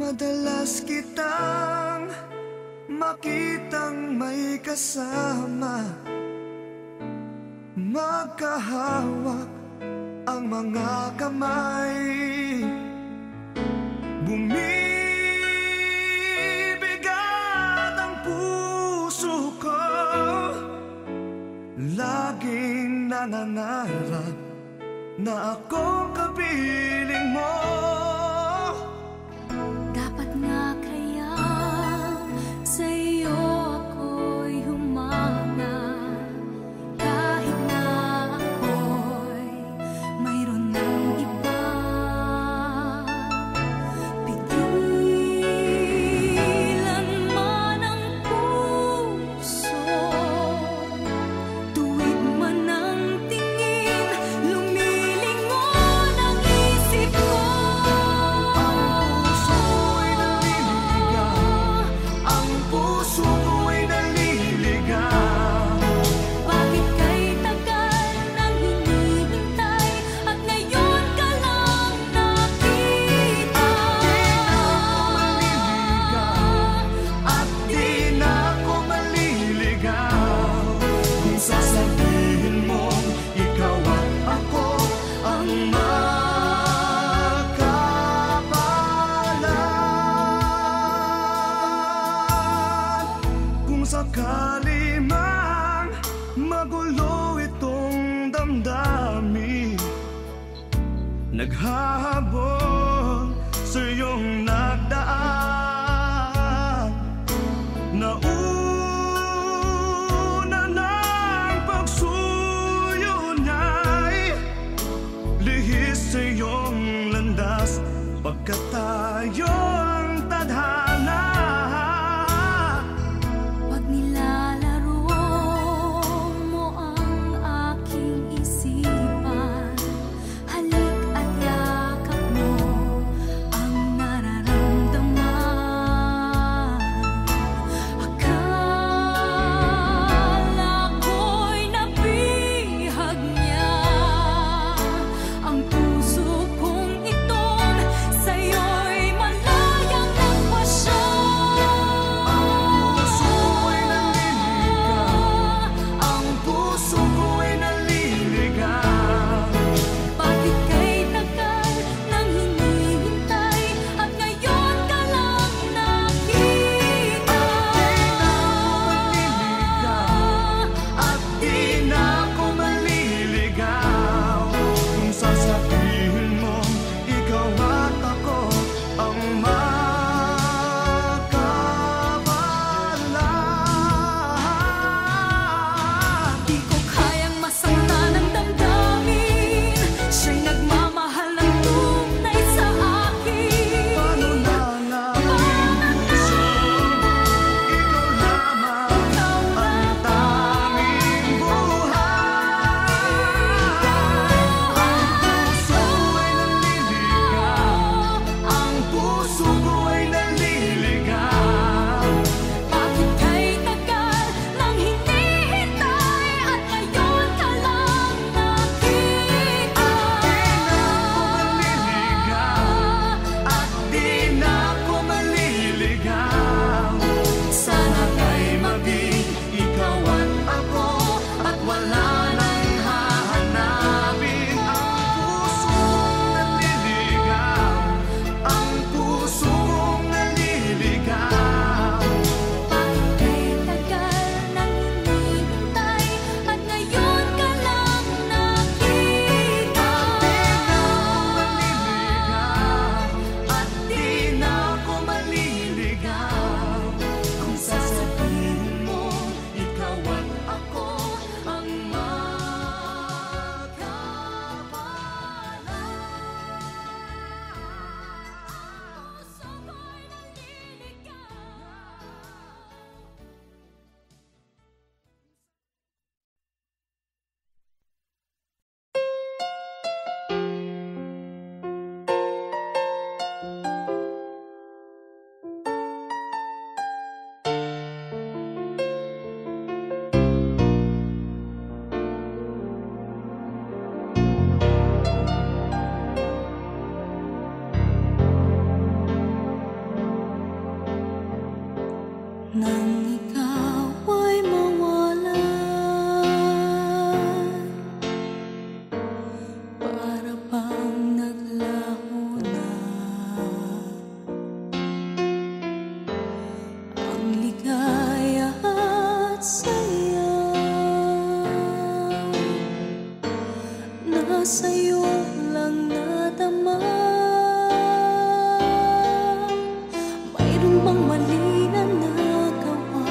Madalas kitang makitang may kasama, magkahawak ang mga kamay, bumibigat ang puso ko, laging nangangarap na akong kapiling mo. Dapat nga kaya sa'yo ako'y humanga, kahit na ako'y mayroon ng iba. Pigilan man ang puso, tuwid man ang tingin, lumilingon ang isip ko. Ang puso ko'y naliligaw. Bakit kay tagal nang hinihintay at ngayon ka lang nakita? At di na ako maliligaw kung sasabihin mong ikaw at ako ang magkapalan. Kung sakali mang magulo itong damdamin, naghahabol sa iyong nagdaan, nauna ng pagsuyo niya'y lihis sa iyong landas, pagkat tayo ang tadhana. Pag nilalaro mo ang aking isipan, halik at yakap mo ang nararamdaman. Akala ko'y nabihag niya ang puso kong iton, sa'yo'y malapit nang ikaw ay mawalay. Para bang naglaho na ang ligaya at saya. Nasa'yo lang nadama. Mayroon bang mali na nagawa?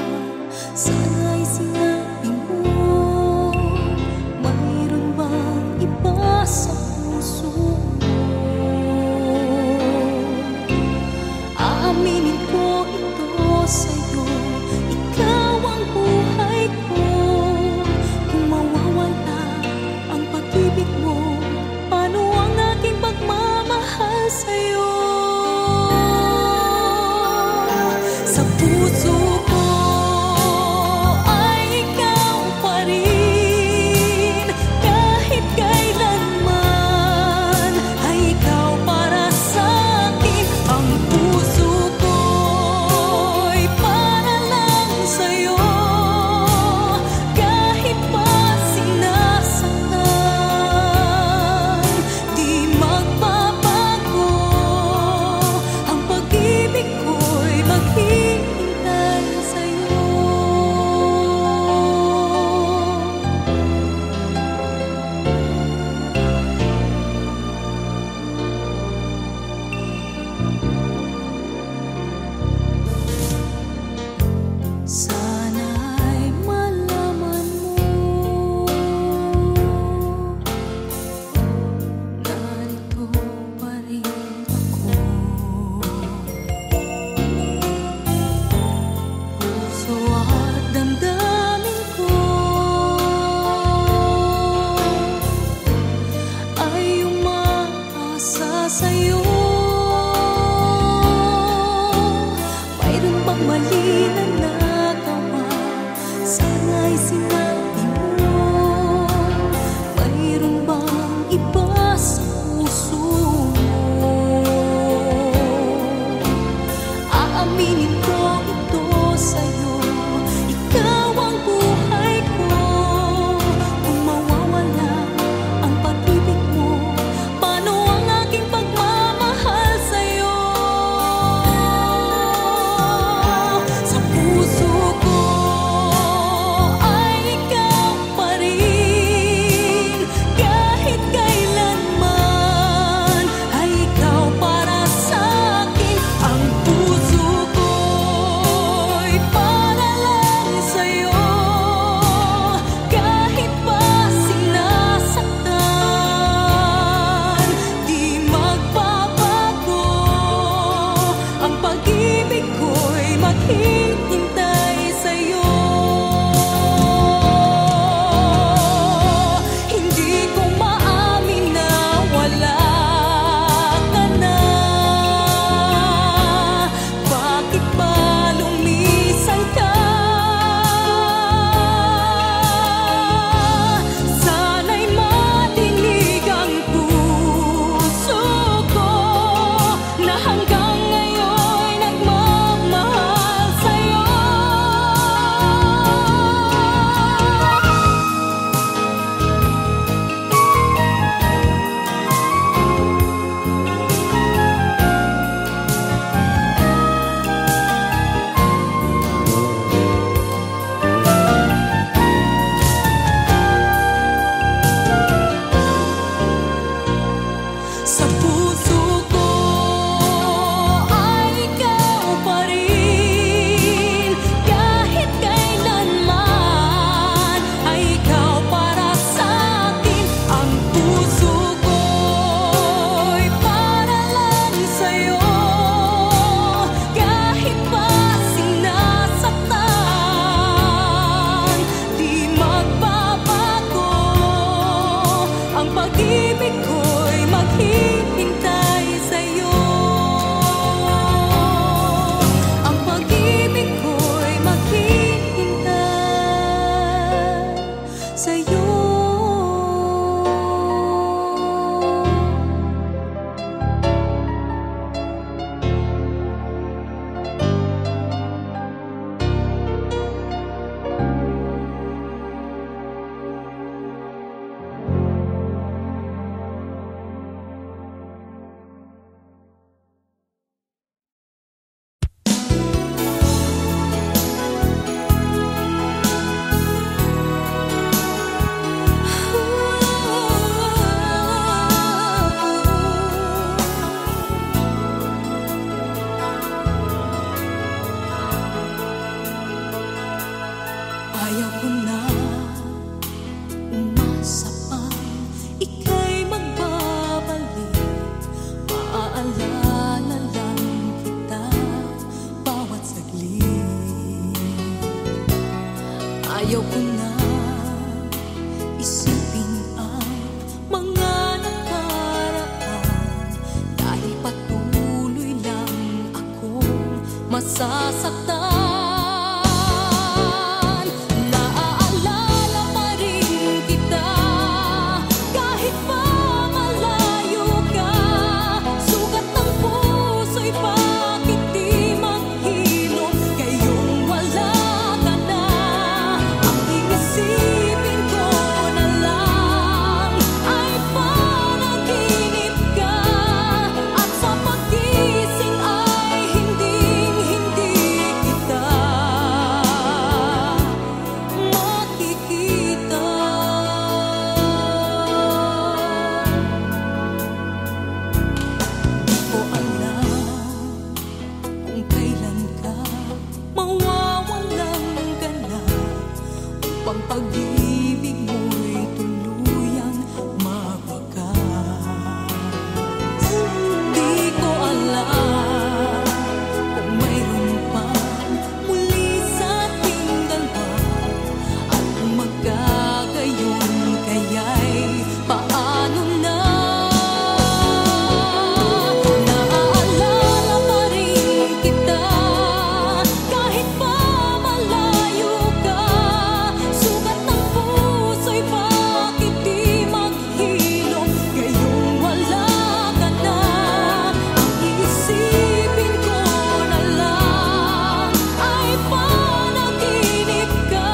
Ayaw ko na isipin ang mga nakaraan, dahil patuloy lang akong masasaktan. Naaalala pa rin kita kahit pa malayo ka. Sugat ng puso'y bakit di maghilom ngayong wala ka na. Ang iisipin ko na lang ay panaginip ka, at sa paggising ay hinding-hindi kita makikita. Di ko alam kung kailan ka mawawalang ganap, upang pag-ibig mo'y tuluyang mawakas. Di ko alam kung mayroon pang muli sa ating dalawa, at kung magkagayon kaya'y paano na. Naaalala pa rin kita kahit pa malayo ka. Sugat ng puso'y bakit di maghilom ngayong wala ka na. Ang iisipin ko na lang ay panaginip ka,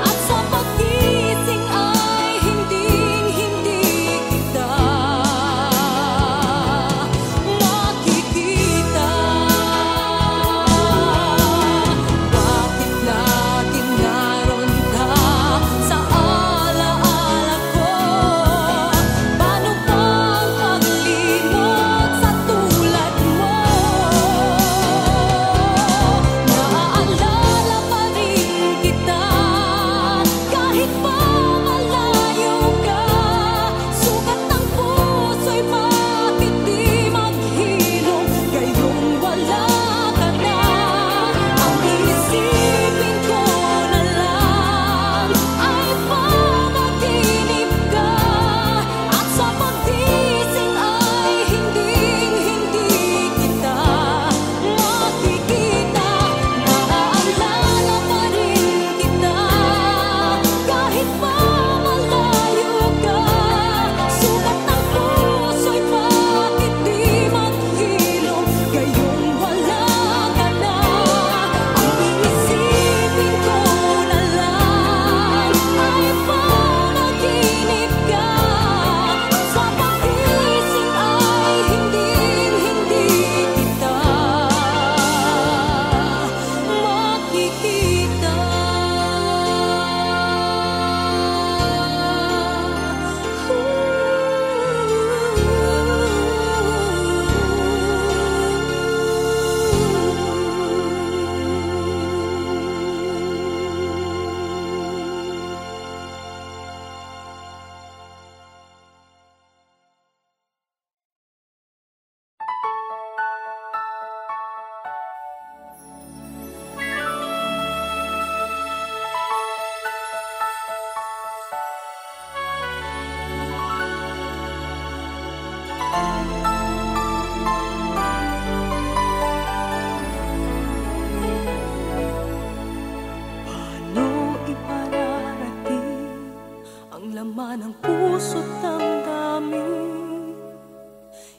at sa paggising ay hinding-hindi kita makikita. Bakit laging naroon ka sa alaala ko? Paano bang paglimot sa tulad mo? Naaalala pa rin kita kahit pa malayo ka. Sugat ng puso'y bakit di maghilom ngayong wala ka na. Ang iisipin ko na lang ay panaginip ka, at sa paggising ay hinding-hindi kita makikita. Naaalala pa rin kita kahit pa malayo ka. Sugat ng puso'y bakit di maghilom ngayong wala ka na. Ang iisipin ko na lang ay panaginip ka, sa paggising ay hinding-hindi kita makikita. Paano ipararating ang laman ng puso't damdamin?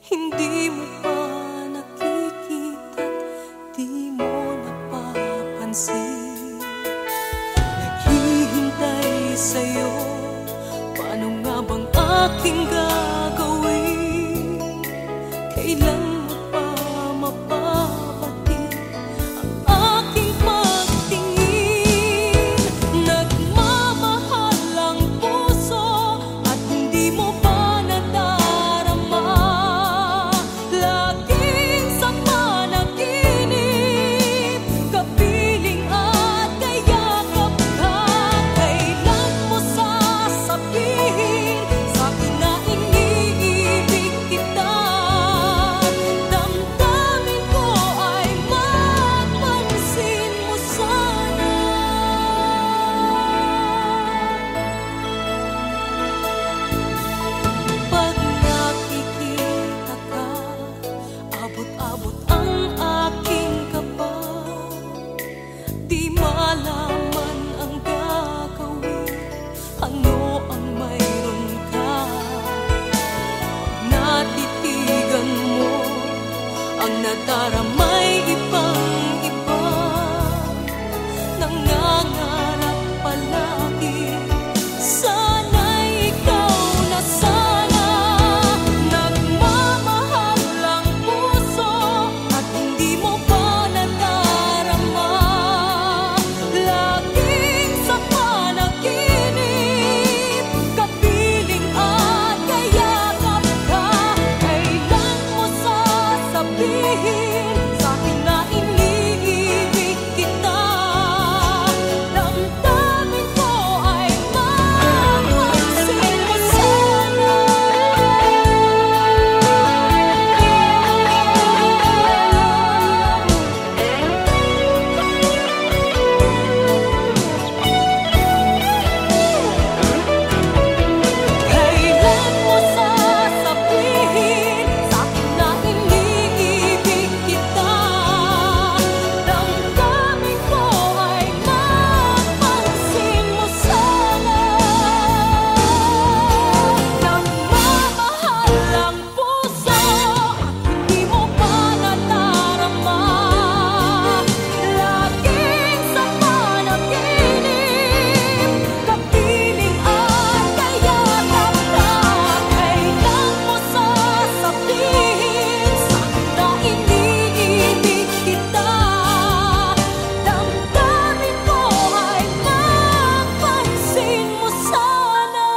Hindi mo pa nakikita't di mo napapansin. Naghihintay sa'yo, paano nga bang aking gagawin? Kailan mo pa mapapatid ang aking pagtingin? Nagmamahal ang puso at hindi para may ibang-iba. Nangangarap palagi, sana'y ikaw na sana. Nagmamahal ang puso at hindi mo pa nadarama. Laging sa panaginip, kapiling at kayakap ka. Kailan mo sasabihin sa'kin na iniibig kita? Damdamin ko ay mapansin mo sana. Kailan mo sasabihin sa'kin na iniibig kita? Damdamin ko ay mapansin mo sana. Nagmamahal ang puso at hindi mo pa nadarama. Laging sa panaginip, kapiling at kayakap ka. Kailan mo sasabihin sa'kin na iniibig kita? Damdamin ko ay mapansin mo sana.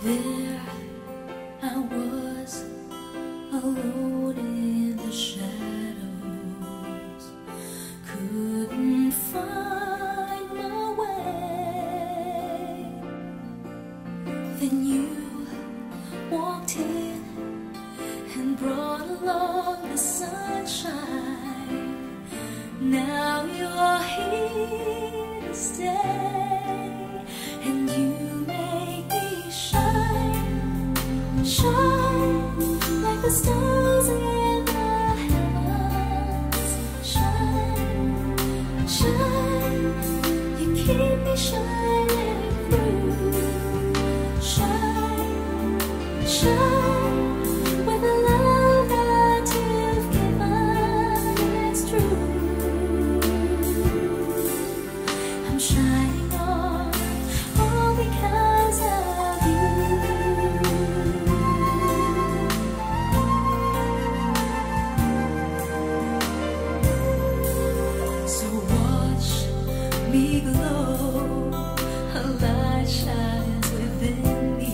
There I was, alone in the shadows, couldn't find my way. Then you walked in and brought along the sunshine. Now you're here to stay, and you make me shine, shine like the stars in the heavens. Shine, shine, you keep me shining through. Shine, shine, with the love that you've given, it's true. I'm shining on all because of you. So watch me glow, a light shines within me.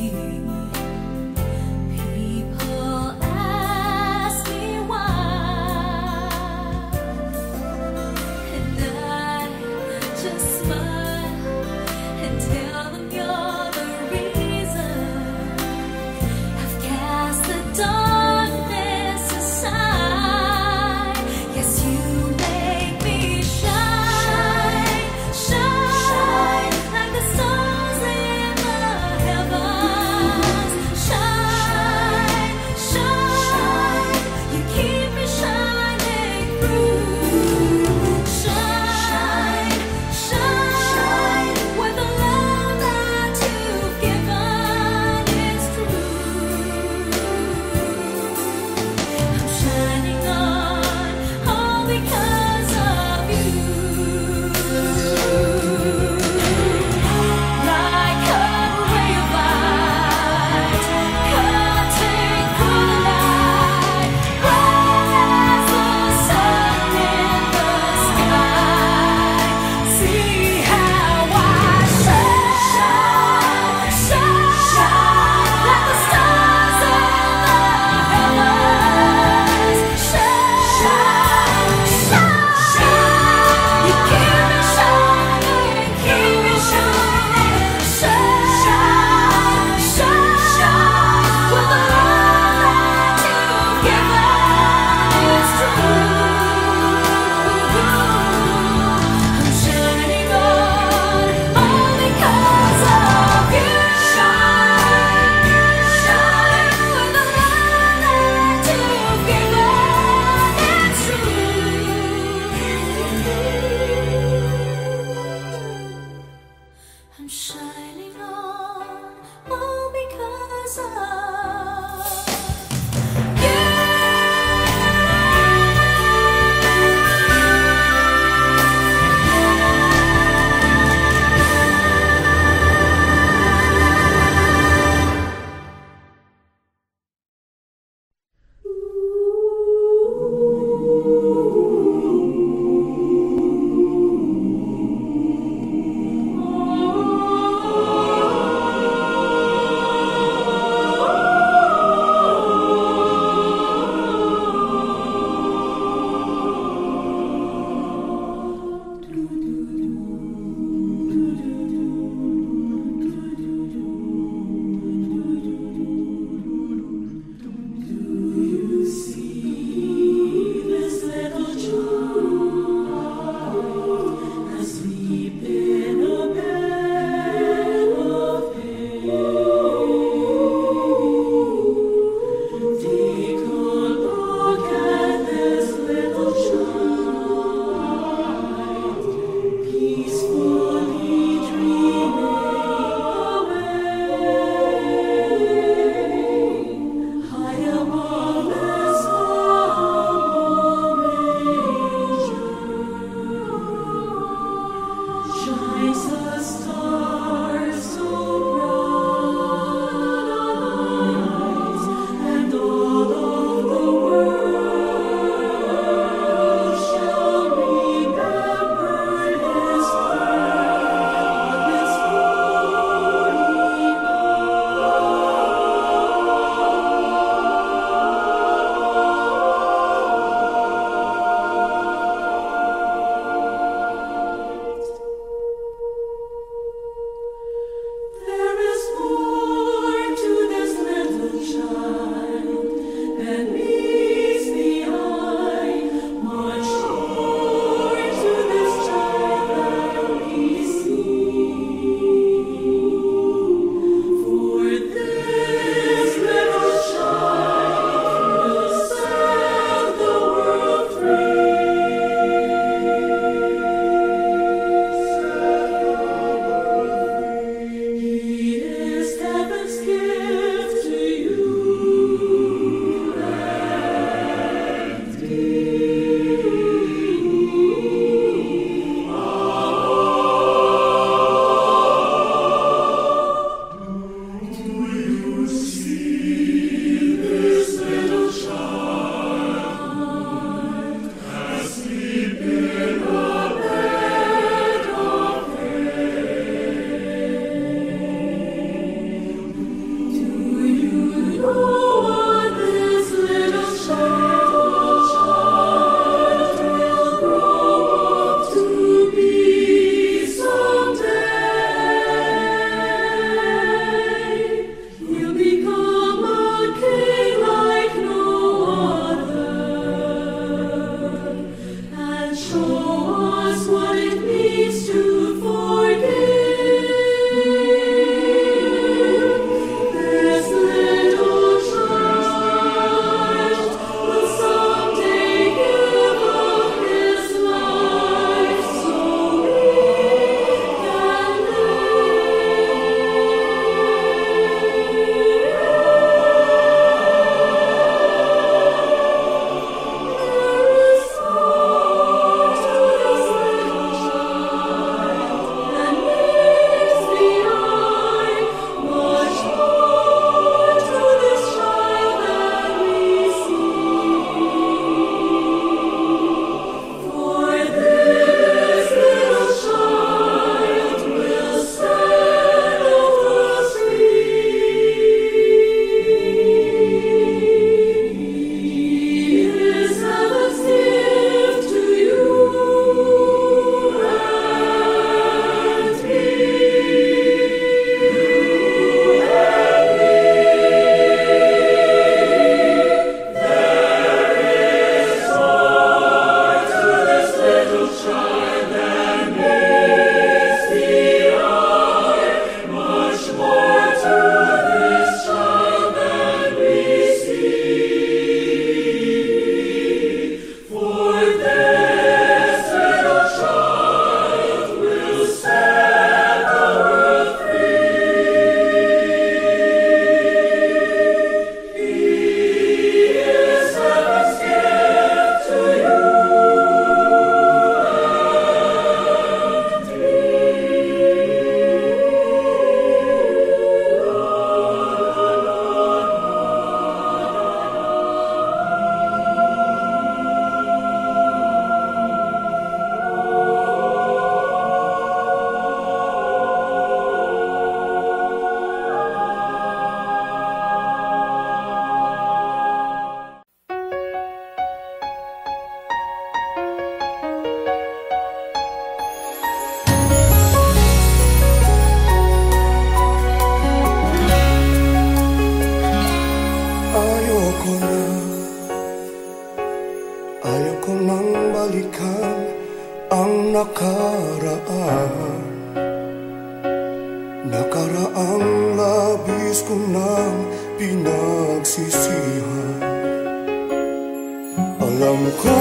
nakaraan, nakaraang labis ko nang pinagsisihan. Alam ko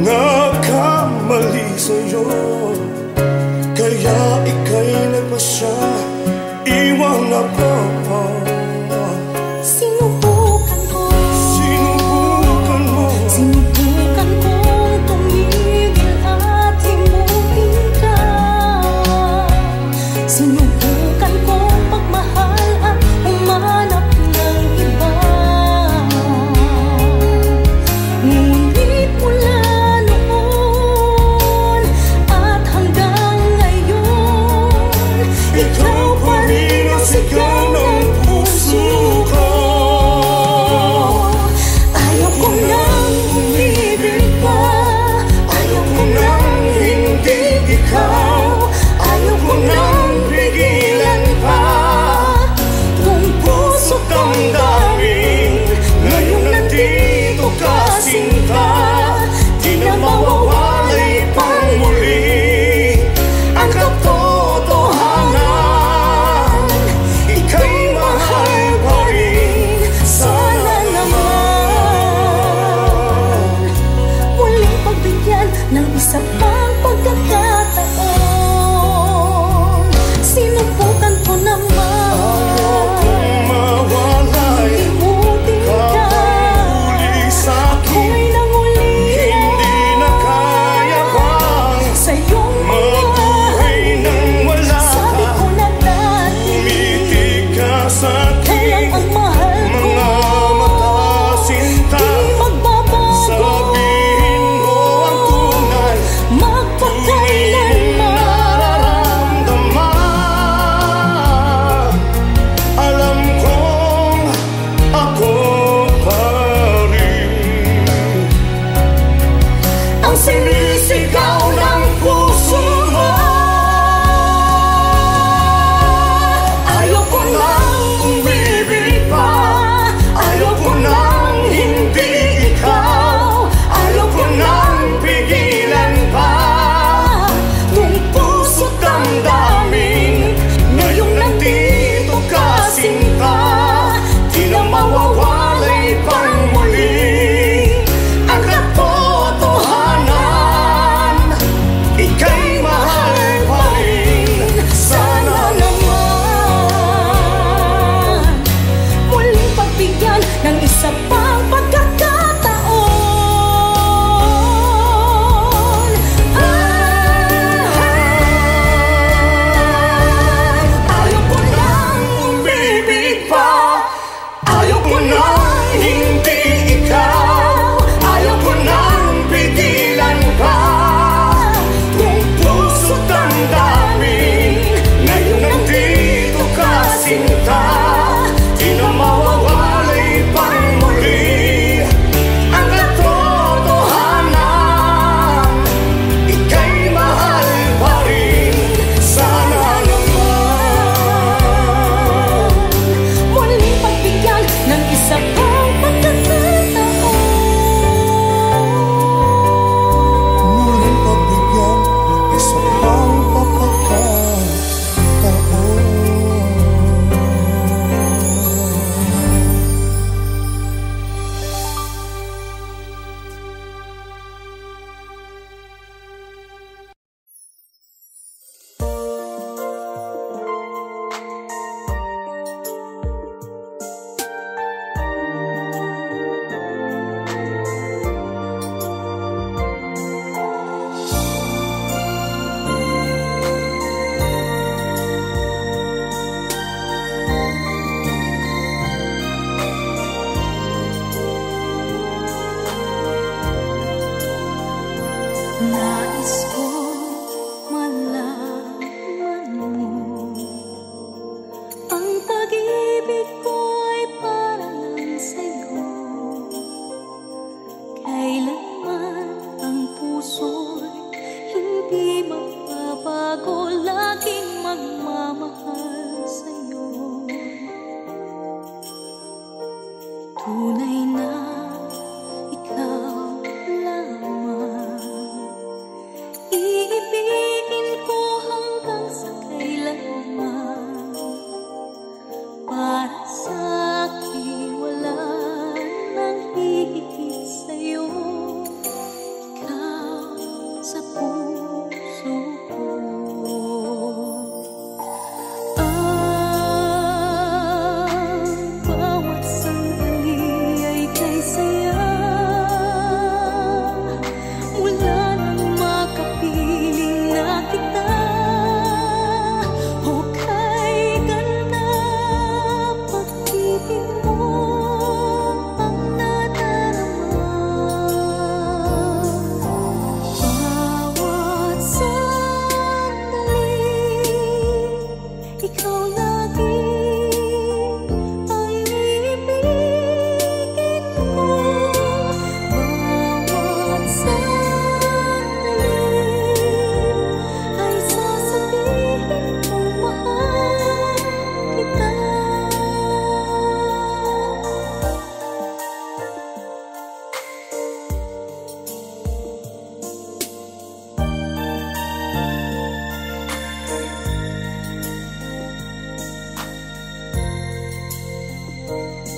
nagkamali sa'yo, kaya ika'y nagpasya, iwan ako. Sinubukan ko, Sinubukan mo, sinubukan kong tumigil at himuin ka. Sinubukan kong pagmahal at umanap ng iba. Ngunit mula noon at hanggang ngayon, ikaw pa rin ang sigaw ng puso ko. Ayaw ko nang umibig pa, ayaw ko nang hindi ikaw, ayaw ko nang pigilan pa.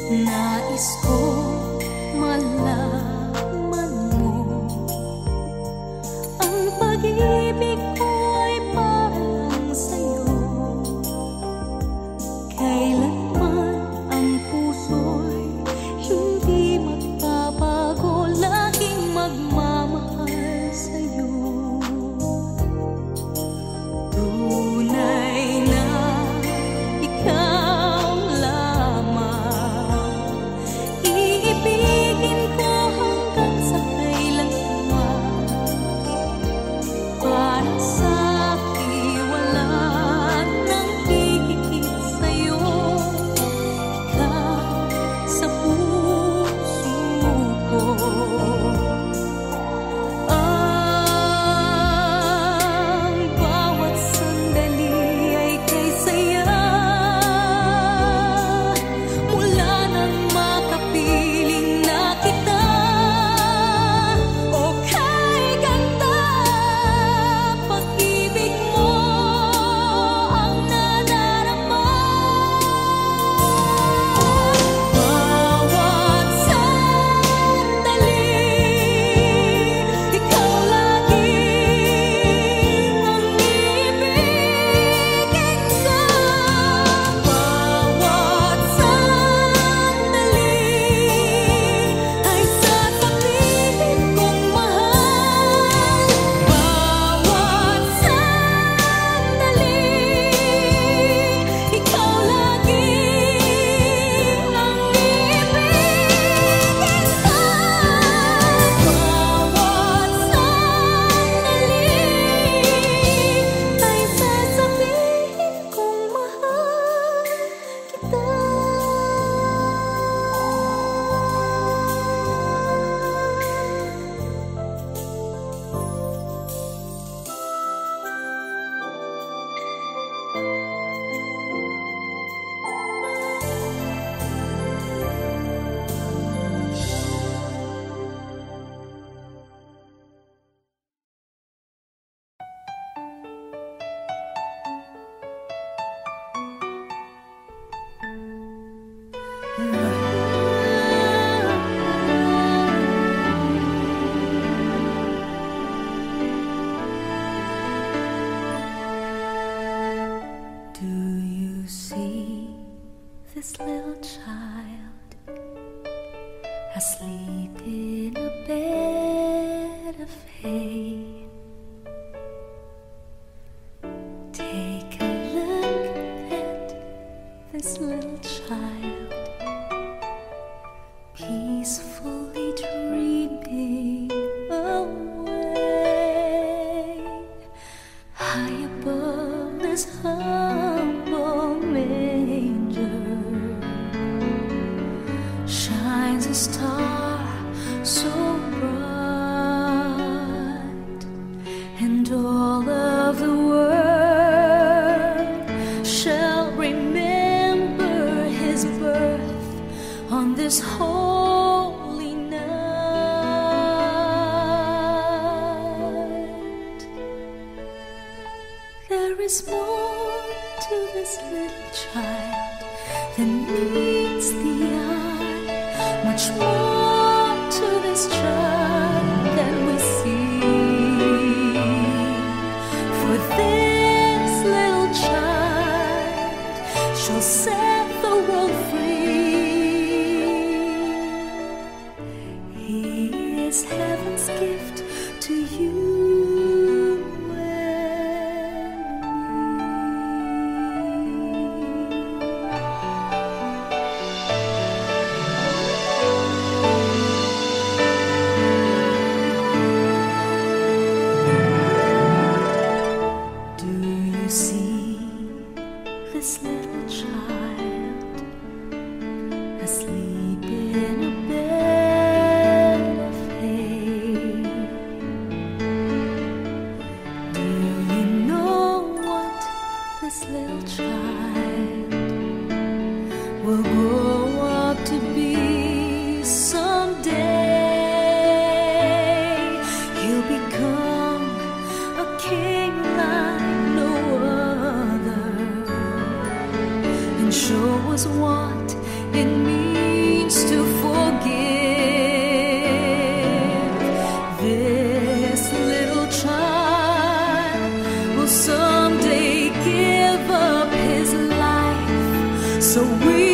Nais ko malaman mo ang pag-ibig ko ay para lang sa'yo. Kailanman ang puso'y hindi magbabago, laging magmamahal sa'yo. Tunay na ikaw lamang, iibigin ko hanggang sa kailanman. Para sa'kin wala nang hihigit sa'yo, ikaw sa puso ko. Ang bawat sandali ay kay saya, mula nang makapiling na kita. O kay ganda, pag-ibig mo ang nadarama. Bawat sandali, ikaw lagi ang ibigin ko. Bawat sandali ay sasabihin kong mahal. Bawat sandali, ikaw lagi ang ibigin ko. Bawat sandali ay sasabihin kong mahal kita. Do you see this little child asleep in a bed of hay? Take a look at this little child, peacefully dreaming away. High above this humble manger shines a star so bright, and all of the world shall remember his birth on this holy night. There is more to this little child than meets the eye, much more to this child than we see. For this little child shall set the world free. He is heaven's gift to you and me. Do you see this this little child asleep in a bed of hay. Do you know what this little child will grow up to be someday? He'll become a king like no other and show us what it means to forgive. This little child will someday give up his life so we